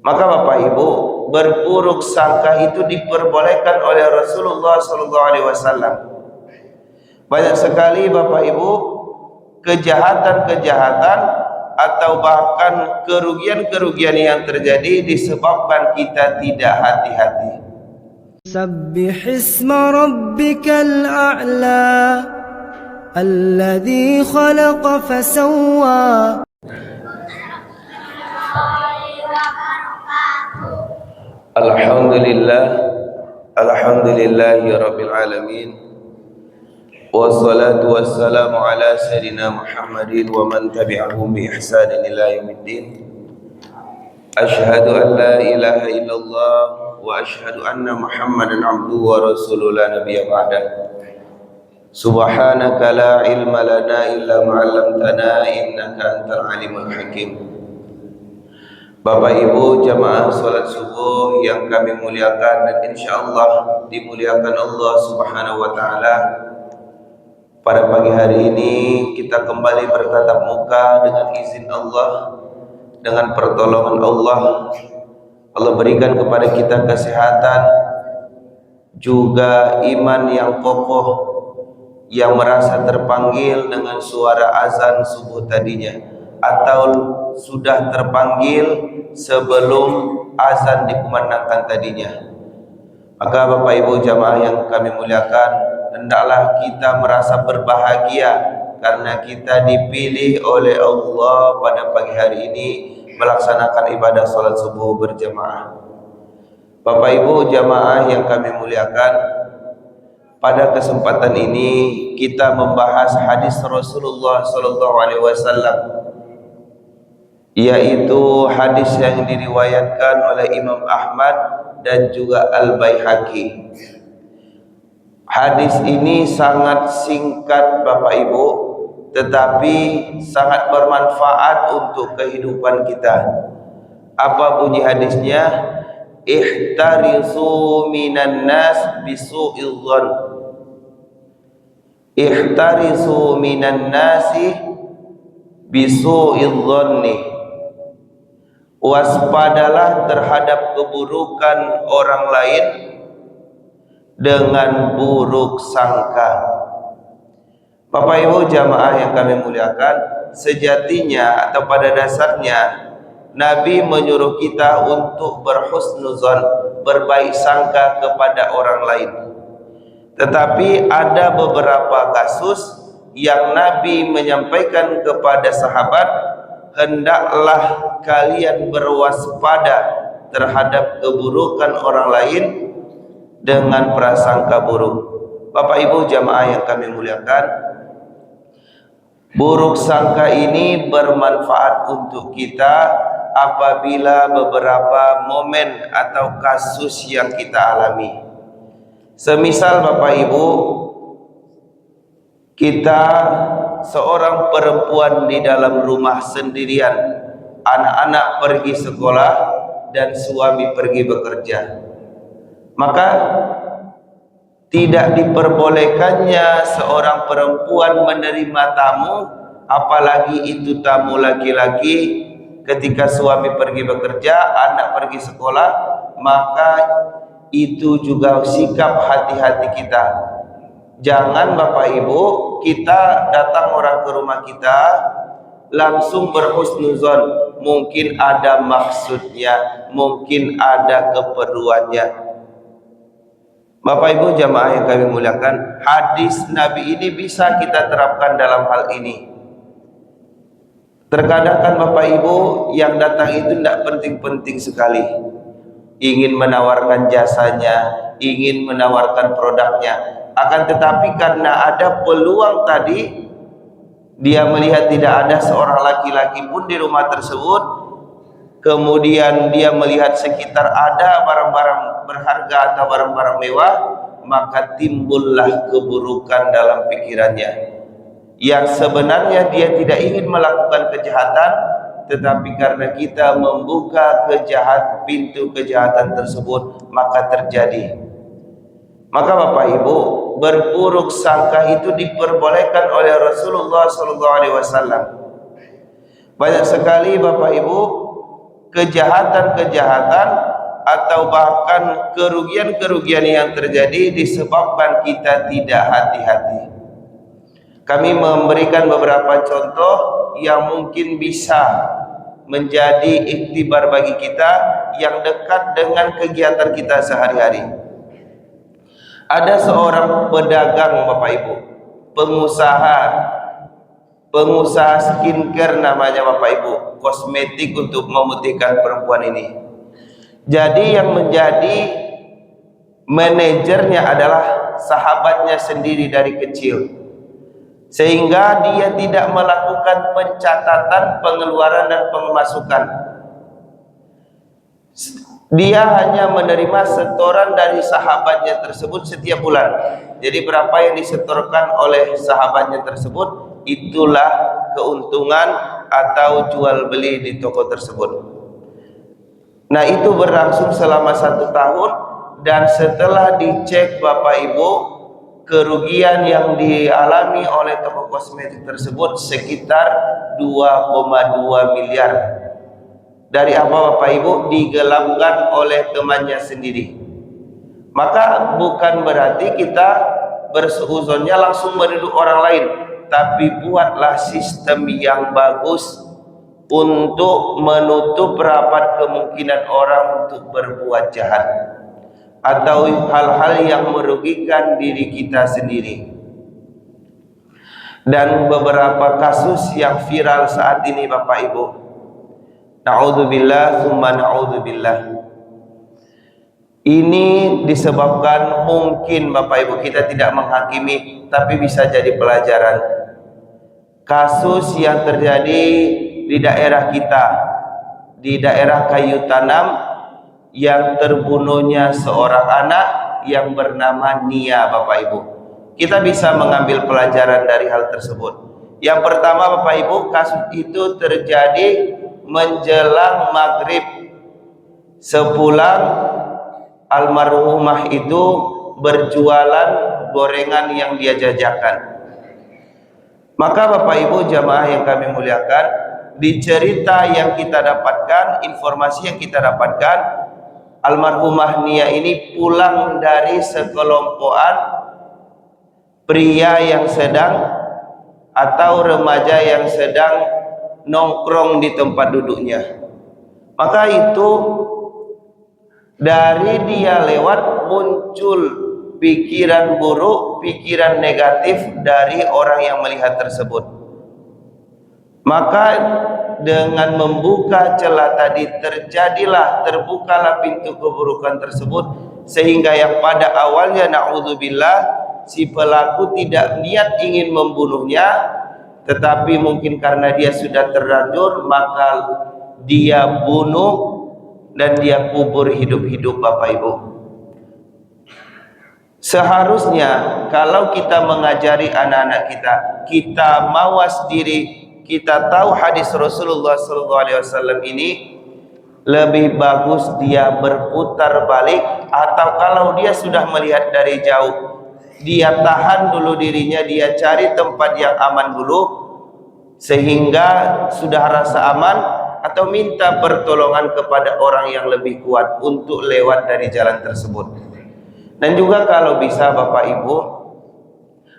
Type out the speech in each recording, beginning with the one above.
Maka Bapak Ibu, berburuk sangka itu diperbolehkan oleh Rasulullah SAW. Banyak sekali Bapak Ibu kejahatan-kejahatan atau bahkan kerugian-kerugian yang terjadi disebabkan kita tidak hati-hati. Sabbih isma rabbikal a'la alladhi khalaqa fasawwa. Alhamdulillahi rabbil alamin. Wassalatu wassalamu ala sayyidina Muhammadin wa man tabi'ahum bi ihsanin ila yaumiddin. Asyhadu an la ilaha illallah wa asyhadu anna Muhammadan abduhu wa rasuluhu la nabiyya ba'dah. Subhanaka la ilma lana illa ma 'allamtana innaka antal alimul hakim. Bapak Ibu jamaah salat subuh yang kami muliakan dan insyaallah dimuliakan Allah Subhanahu wa taala. Pada pagi hari ini kita kembali bertatap muka dengan izin Allah, dengan pertolongan Allah. Allah berikan kepada kita kesehatan, juga iman yang kokoh, yang merasa terpanggil dengan suara azan subuh tadinya, atau sudah terpanggil sebelum azan dikumandangkan tadinya. Maka Bapak Ibu jamaah yang kami muliakan, hendaklah kita merasa berbahagia karena kita dipilih oleh Allah pada pagi hari ini melaksanakan ibadah salat subuh berjamaah. Bapak Ibu jamaah yang kami muliakan, pada kesempatan ini kita membahas hadis Rasulullah SAW, yaitu hadis yang diriwayatkan oleh Imam Ahmad dan juga Al-Baihaqi. Hadis ini sangat singkat Bapak Ibu, tetapi sangat bermanfaat untuk kehidupan kita. Apa bunyi hadisnya? Ihtarisu minan nas bisu'il dhann. Ihtarisu minan nasi bisu'il dhanni. Waspadalah terhadap keburukan orang lain dengan buruk sangka. Bapak Ibu jamaah yang kami muliakan, sejatinya atau pada dasarnya Nabi menyuruh kita untuk berhusnuzon, berbaik sangka kepada orang lain. Tetapi ada beberapa kasus yang Nabi menyampaikan kepada sahabat, hendaklah kalian berwaspada terhadap keburukan orang lain dengan prasangka buruk. Bapak Ibu jamaah yang kami muliakan, buruk sangka ini bermanfaat untuk kita apabila beberapa momen atau kasus yang kita alami. Semisal Bapak Ibu, kita seorang perempuan di dalam rumah sendirian, anak-anak pergi sekolah dan suami pergi bekerja, maka tidak diperbolehkannya seorang perempuan menerima tamu, apalagi itu tamu laki-laki. Ketika suami pergi bekerja, anak pergi sekolah, maka itu juga sikap hati-hati kita. Jangan Bapak Ibu, kita datang orang ke rumah kita langsung berhusnuzon, mungkin ada maksudnya, mungkin ada keperluannya. Bapak Ibu jamaah yang kami muliakan, hadis Nabi ini bisa kita terapkan dalam hal ini. Terkadang kan Bapak Ibu yang datang itu tidak penting-penting sekali, ingin menawarkan jasanya, ingin menawarkan produknya, akan tetapi karena ada peluang tadi, dia melihat tidak ada seorang laki-laki pun di rumah tersebut, kemudian dia melihat sekitar ada barang-barang berharga atau barang-barang mewah, maka timbullah keburukan dalam pikirannya, yang sebenarnya dia tidak ingin melakukan kejahatan, tetapi karena kita membuka pintu kejahatan tersebut, maka terjadi. Maka Bapak Ibu, berburuk sangka itu diperbolehkan oleh Rasulullah SAW. Banyak sekali Bapak Ibu kejahatan-kejahatan atau bahkan kerugian-kerugian yang terjadi disebabkan kita tidak hati-hati. Kami memberikan beberapa contoh yang mungkin bisa menjadi iktibar bagi kita yang dekat dengan kegiatan kita sehari-hari. Ada seorang pedagang, Bapak Ibu, pengusaha skincare namanya, Bapak Ibu, kosmetik untuk memutihkan perempuan ini. Jadi yang menjadi manajernya adalah sahabatnya sendiri dari kecil, sehingga dia tidak melakukan pencatatan pengeluaran dan pemasukan. Dia hanya menerima setoran dari sahabatnya tersebut setiap bulan. Jadi berapa yang disetorkan oleh sahabatnya tersebut, itulah keuntungan atau jual beli di toko tersebut. Nah, itu berlangsung selama 1 tahun, dan setelah dicek, Bapak Ibu, kerugian yang dialami oleh toko kosmetik tersebut sekitar 2,2 miliar. Dari apa, Bapak Ibu? Digelapkan oleh temannya sendiri. Maka bukan berarti kita berseuzonnya langsung menuduh orang lain, tapi buatlah sistem yang bagus untuk menutup rapat kemungkinan orang untuk berbuat jahat atau hal-hal yang merugikan diri kita sendiri. Dan beberapa kasus yang viral saat ini, Bapak Ibu, na'udzubillah tsumma na'udzubillah, ini disebabkan mungkin, Bapak Ibu, kita tidak menghakimi, tapi bisa jadi pelajaran. Kasus yang terjadi di daerah kita, di daerah Kayu Tanam, yang terbunuhnya seorang anak yang bernama Nia, Bapak Ibu. Kita bisa mengambil pelajaran dari hal tersebut. Yang pertama, Bapak Ibu, kasus itu terjadi menjelang maghrib, sepulang almarhumah itu berjualan gorengan yang dia jajakan. Maka Bapak Ibu jamaah yang kami muliakan, di cerita yang kita dapatkan, informasi yang kita dapatkan, almarhumah Nia ini pulang dari sekelompokan pria yang sedang atau remaja yang sedang nongkrong di tempat duduknya. Maka itu dari dia lewat muncul pikiran buruk, pikiran negatif dari orang yang melihat tersebut. Maka dengan membuka celah tadi terbukalah pintu keburukan tersebut, sehingga yang pada awalnya na'udzubillah si pelaku tidak niat ingin membunuhnya, tetapi mungkin karena dia sudah terlanjur, maka dia bunuh dan dia kubur hidup-hidup, Bapak Ibu. Seharusnya kalau kita mengajari anak-anak kita mawas diri, kita tahu hadis Rasulullah SAW ini, lebih bagus dia berputar balik, atau kalau dia sudah melihat dari jauh, dia tahan dulu dirinya, dia cari tempat yang aman dulu, sehingga sudah rasa aman, atau minta pertolongan kepada orang yang lebih kuat untuk lewat dari jalan tersebut. Dan juga kalau bisa, Bapak Ibu,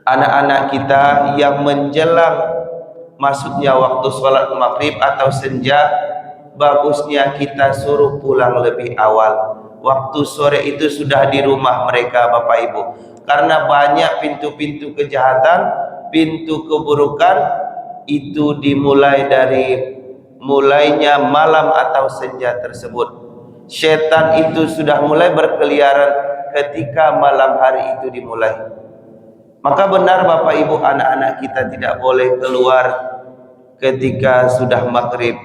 anak-anak kita yang menjelang masuknya waktu sholat maghrib atau senja, bagusnya kita suruh pulang lebih awal. Waktu sore itu sudah di rumah mereka, Bapak Ibu, karena banyak pintu-pintu kejahatan, pintu keburukan itu dimulai dari mulainya malam atau senja tersebut. Setan itu sudah mulai berkeliaran ketika malam hari itu dimulai. Maka benar, Bapak Ibu, anak-anak kita tidak boleh keluar ketika sudah maghrib.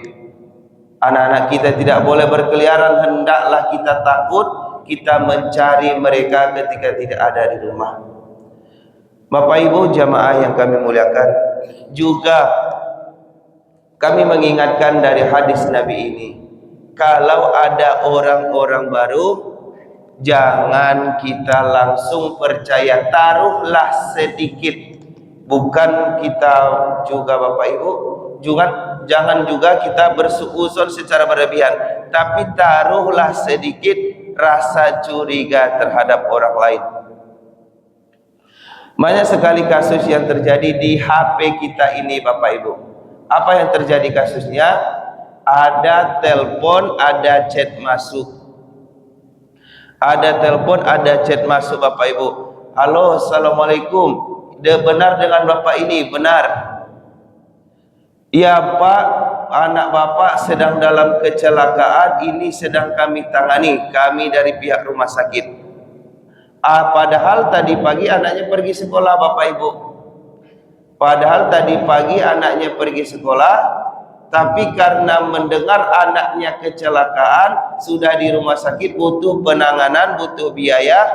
Anak-anak kita tidak boleh berkeliaran. Hendaklah kita takut, kita mencari mereka ketika tidak ada di rumah. Bapak Ibu jamaah yang kami muliakan, juga kami mengingatkan dari hadis Nabi ini, kalau ada orang-orang baru, jangan kita langsung percaya, taruhlah sedikit. Bukan kita juga, Bapak Ibu, jangan juga kita bersuuzon secara berlebihan, tapi taruhlah sedikit rasa curiga terhadap orang lain. Banyak sekali kasus yang terjadi di HP kita ini Bapak Ibu. Apa yang terjadi kasusnya? Ada telepon, ada chat masuk. Ada telepon, ada chat masuk Bapak Ibu. Halo, assalamualaikum. Benar dengan Bapak ini? Benar. Ya Pak, anak Bapak sedang dalam kecelakaan, ini sedang kami tangani, kami dari pihak rumah sakit. Padahal tadi pagi anaknya pergi sekolah Bapak Ibu. Padahal tadi pagi anaknya pergi sekolah, tapi karena mendengar anaknya kecelakaan, sudah di rumah sakit, butuh penanganan, butuh biaya,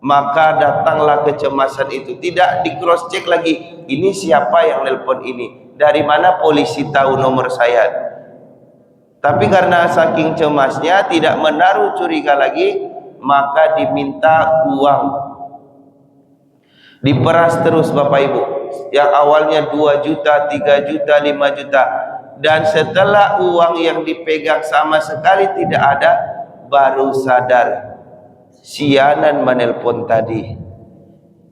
maka datanglah kecemasan itu. Tidak di cross check lagi, ini siapa yang nelpon ini, dari mana polisi tahu nomor saya. Tapi karena saking cemasnya, tidak menaruh curiga lagi, maka diminta uang, diperas terus Bapak Ibu. Yang awalnya 2 juta, 3 juta, 5 juta, dan setelah uang yang dipegang sama sekali tidak ada, baru sadar sianan menelpon tadi.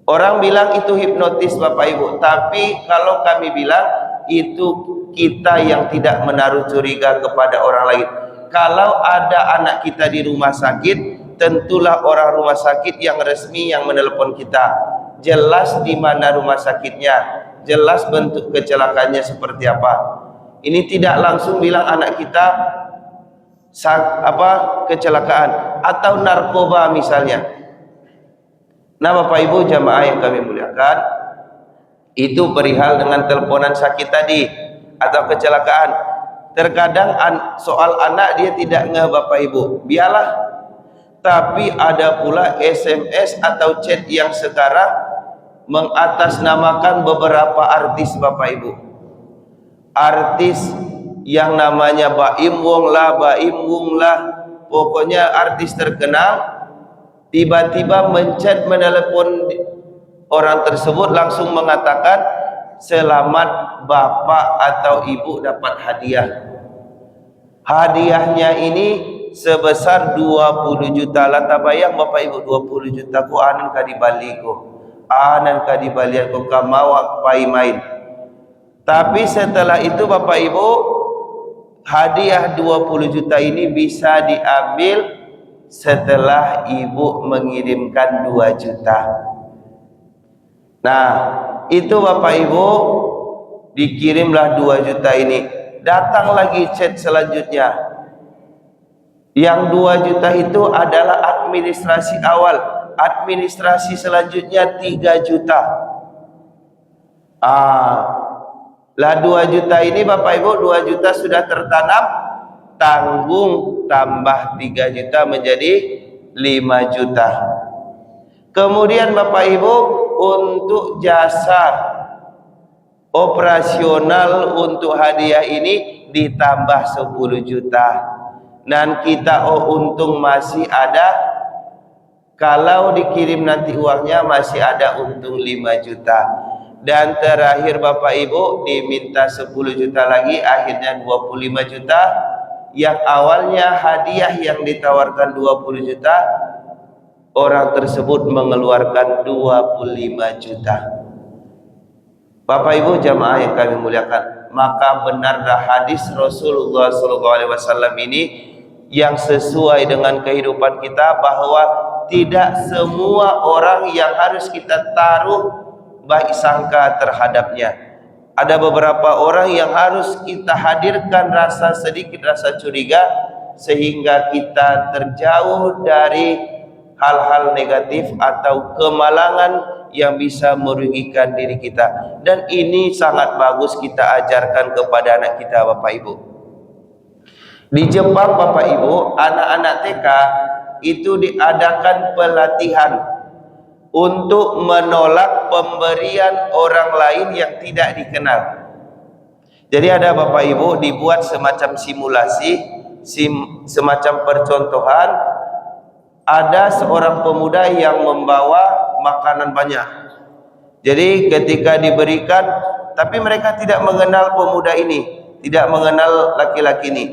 Orang bilang itu hipnotis Bapak Ibu, tapi kalau kami bilang itu kita yang tidak menaruh curiga kepada orang lain. Kalau ada anak kita di rumah sakit, tentulah orang rumah sakit yang resmi yang menelpon kita. Jelas di mana rumah sakitnya, jelas bentuk kecelakaannya seperti apa. Ini tidak langsung bilang anak kita kecelakaan atau narkoba misalnya. Nah Bapak Ibu jamaah yang kami muliakan, itu perihal dengan teleponan sakit tadi atau kecelakaan. Terkadang soal anak dia tidak ngeh Bapak Ibu, biarlah. Tapi ada pula SMS atau chat yang sekarang mengatasnamakan beberapa artis Bapak Ibu. Artis yang namanya Baim Wong lah, pokoknya artis terkenal, tiba-tiba menchat, menelepon orang tersebut, langsung mengatakan selamat Bapak atau Ibu dapat hadiah. Hadiahnya ini sebesar 20 juta. Lata bayang Bapak Ibu, 20 juta ku anan ka dibali ko. Anan ka dibalian ko kamawak pai main. Tapi setelah itu Bapak Ibu, hadiah 20 juta ini bisa diambil setelah ibu mengirimkan 2 juta. Nah, itu Bapak Ibu, dikirimlah 2 juta ini. Datang lagi chat selanjutnya. Yang 2 juta itu adalah administrasi awal. Administrasi selanjutnya 3 juta. Lah 2 juta ini Bapak Ibu, 2 juta sudah tertanam, tanggung tambah 3 juta menjadi 5 juta. Kemudian Bapak Ibu, untuk jasa operasional untuk hadiah ini ditambah 10 juta. Dan kita untung masih ada, kalau dikirim nanti uangnya masih ada untung 5 juta. Dan terakhir Bapak Ibu diminta 10 juta lagi, akhirnya 25 juta. Yang awalnya hadiah yang ditawarkan 20 juta, orang tersebut mengeluarkan 25 juta. Bapak Ibu jamaah yang kami muliakan, maka benarlah hadis Rasulullah SAW ini yang sesuai dengan kehidupan kita, bahwa tidak semua orang yang harus kita taruh baik sangka terhadapnya. Ada beberapa orang yang harus kita hadirkan sedikit rasa curiga, sehingga kita terjauh dari hal-hal negatif atau kemalangan yang bisa merugikan diri kita. Dan ini sangat bagus kita ajarkan kepada anak kita Bapak Ibu. Di Jepang Bapak Ibu, anak-anak TK itu diadakan pelatihan untuk menolak pemberian orang lain yang tidak dikenal. Jadi ada Bapak Ibu, dibuat semacam simulasi, semacam percontohan. Ada seorang pemuda yang membawa makanan banyak. Jadi ketika diberikan, tapi mereka tidak mengenal pemuda ini, tidak mengenal laki-laki ini,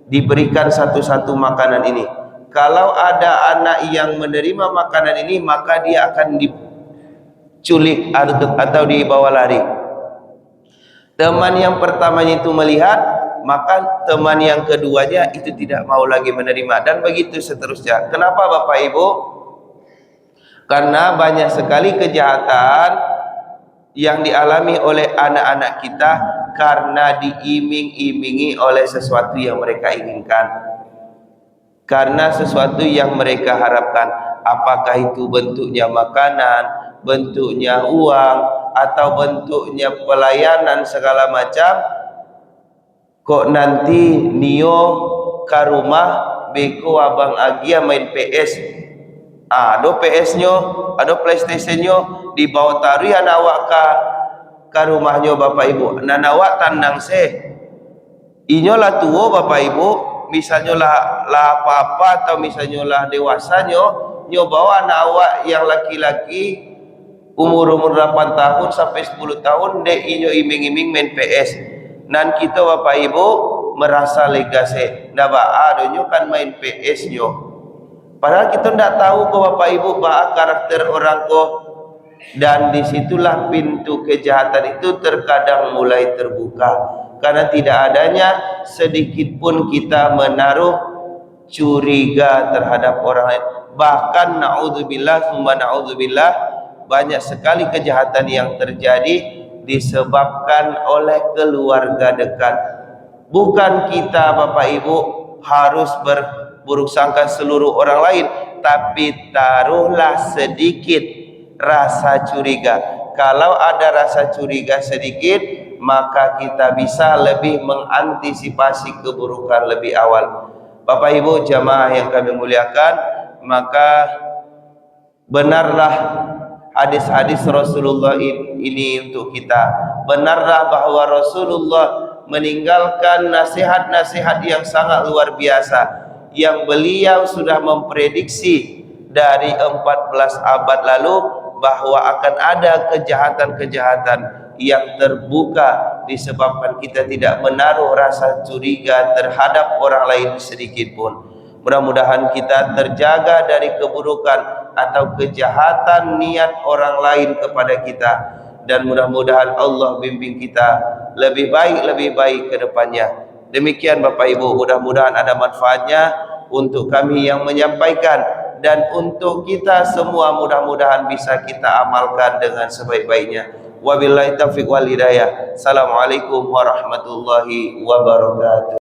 diberikan satu-satu makanan ini. Kalau ada anak yang menerima makanan ini, maka dia akan diculik atau dibawa lari. Teman yang pertamanya itu melihat, maka teman yang keduanya itu tidak mau lagi menerima, dan begitu seterusnya. Kenapa Bapak Ibu? Karena banyak sekali kejahatan yang dialami oleh anak-anak kita karena diiming-imingi oleh sesuatu yang mereka inginkan, karena sesuatu yang mereka harapkan. Apakah itu bentuknya makanan, bentuknya uang, atau bentuknya pelayanan segala macam. Kok nanti Nio ke rumah beko abang Agia main PS, ado PS nyo, ado PlayStation nyo, dibawa taruh awak ke rumahnya Bapak Ibu. Awak tandang inyo lah tuo Bapak Ibu, misalnya lah apa-apa, atau misalnya lah dewasa nyo bawa anak awak yang laki-laki umur 8 tahun sampai 10 tahun dek inyo iming-iming main PS. Nan kita Bapak Ibu merasa lega ndak adonyo kan main PS nyo. Padahal kita ndak tahu kok Bapak Ibu karakter orang kok. Dan disitulah pintu kejahatan itu terkadang mulai terbuka, karena tidak adanya sedikit pun kita menaruh curiga terhadap orang lain. Bahkan na'udzubillah summa na'udzubillah, banyak sekali kejahatan yang terjadi disebabkan oleh keluarga dekat. Bukan kita Bapak Ibu harus berburuk sangka seluruh orang lain, tapi taruhlah sedikit rasa curiga. Kalau ada rasa curiga sedikit, maka kita bisa lebih mengantisipasi keburukan lebih awal. Bapak Ibu jamaah yang kami muliakan, maka benarlah hadis-hadis Rasulullah ini untuk kita. Benarlah bahwa Rasulullah meninggalkan nasihat-nasihat yang sangat luar biasa, yang beliau sudah memprediksi dari 14 abad lalu, bahwa akan ada kejahatan-kejahatan yang terbuka disebabkan kita tidak menaruh rasa curiga terhadap orang lain sedikit pun. Mudah-mudahan kita terjaga dari keburukan atau kejahatan niat orang lain kepada kita, dan mudah-mudahan Allah bimbing kita lebih baik ke depannya. Demikian Bapak Ibu, mudah-mudahan ada manfaatnya untuk kami yang menyampaikan, dan untuk kita semua mudah-mudahan bisa kita amalkan dengan sebaik-baiknya. Wabillahi taufiq wal hidayah. Assalamualaikum warahmatullahi wabarakatuh.